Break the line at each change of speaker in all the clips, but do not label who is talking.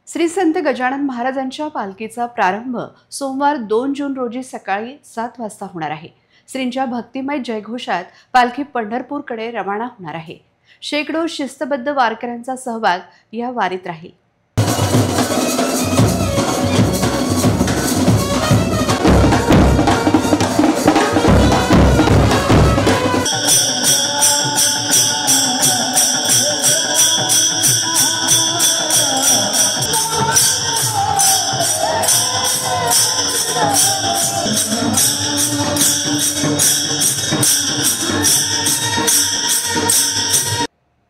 श्री संत गजानन महाराजांच्या पालखीचा प्रारंभ सोमवार 2 जून रोजी सकाळी 7 वाजता होणार आहे। श्रींच्या भक्तिमय जयघोषात पालखी पंढरपूरकडे रवाना होणार आहे। शेकडो शिस्तबद्ध वारकऱ्यांचा सहभाग या वारीत राहील।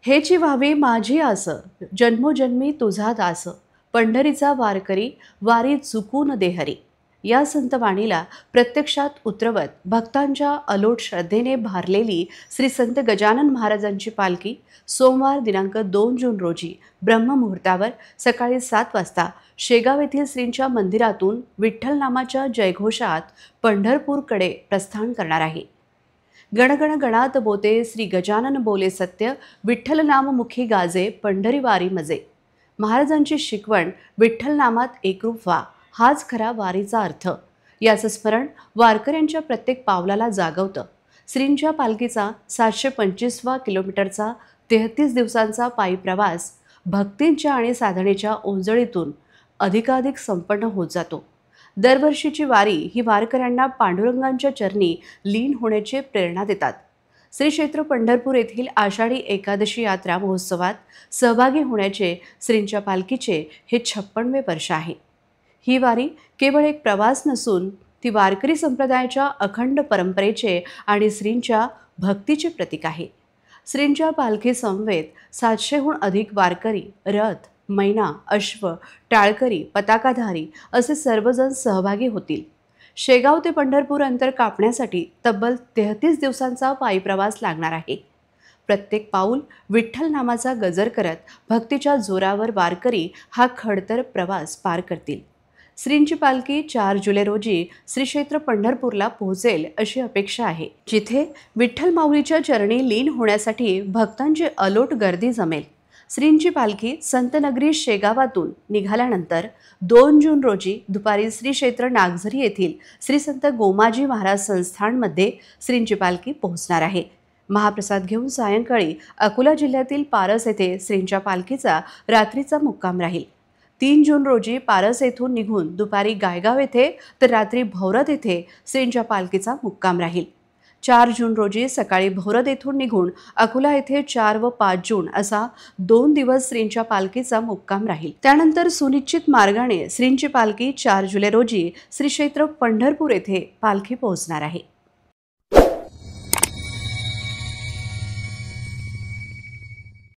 हेची व्हावी माझी आस, जन्मोजन्मी तुझा दास, पंढरीचा वारकरी, वारी चुकून देहरी। या संतवाणीला प्रत्यक्षात उतरवत भक्तांच्या अलोट श्रद्धेने भारलेली श्री संत गजानन महाराजांची पालखी सोमवार दिनांक 2 जून रोजी ब्रह्ममुहूर्तावर सकाळी 7 वाजता शेगाव येथील श्रींच्या मंदिरातून विठ्ठल नामाच्या जयघोषात पंढरपूरकडे प्रस्थान करणार आहे। गणगण गणात बोते श्री गजानन बोले सत्य, विठ्ठल नाम मुखी गाजे पंढरी वारी मजे। महाराजांची शिकवण विठ्ठल नामात एकरूप व्हा, हाच खरा वारीचा अर्थ। याचं स्मरण वारकऱ्यांच्या प्रत्येक पावलाला जागवतं। श्रींच्या पालखीचा 725 किलोमीटरचा 33 दिवसांचा पायी प्रवास भक्तींच्या आणि साधनेच्या ओंजळीतून अधिकाधिक संपन्न होत जातो। दरवर्षीची वारी ही वारकऱ्यांना पांडुरंगांच्या चरणी लीन होण्याची प्रेरणा देतात। श्री क्षेत्र पंढरपूर येथील आषाढी एकादशी यात्रा महोत्सवात सहभागी होण्याचे श्रींच्या पालखीचे हे 56वे वर्ष आहे। ही वारी केवळ एक प्रवास नसून ती वारकरी संप्रदायाच्या अखंड परंपरेचे आणि श्रींच्या भक्तीचे प्रतीक आहे। श्रींच्या पालखी समवेत 700हून अधिक वारकरी, रथ, मैना, अश्व, टाळकरी, पताकाधारी असे सर्वजण सहभागी होतील। शेगाव ते पंढरपूर अंतर कापण्यासाठी तब्बल 33 दिवसांचा पायी प्रवास लागणार आहे। प्रत्येक पाऊल विठ्ठल नामाचा गजर करत भक्तीच्या जोरावर वारकरी हा खडतर प्रवास पार करतील। श्रींची पालखी 4 जुलै रोजी श्री क्षेत्र पंढरपूरला पोहोचेल अशी अपेक्षा आहे, जिथे विठ्ठल माऊलीच्या चरणी लीन होण्यासाठी भक्तांची अलोट गर्दी जमेल। श्रींची पालखी संतनगरी शेगावातून निघाल्यानंतर 2 जून रोजी दुपारी श्री क्षेत्र नागझरी येथील श्री संत गोमाजी महाराज संस्थानमध्ये श्रींची पालखी पोहोचणार आहे। महाप्रसाद घेऊन सायंकाळी अकोला जिल्ह्यातील पारस येथे श्रींच्या पालखीचा रात्रीचा मुक्काम राहील। 3 जून रोजी पारस येथून निघून दुपारी गायगाव येथे तर रात्री भौरद येथे श्रींच्या पालखीचा मुक्काम राहील। 4 जून रोजी सकाळी भौरद येथून निघून अकोला येथे 4 व 5 जून असा 2 दिवस श्रींच्या पालखीचा मुक्काम राहील। त्यानंतर सुनिश्चित मार्गाने श्रींची पालखी 4 जुलै रोजी श्री क्षेत्र पंढरपूर येथे पालखी पोहोचणार आहे।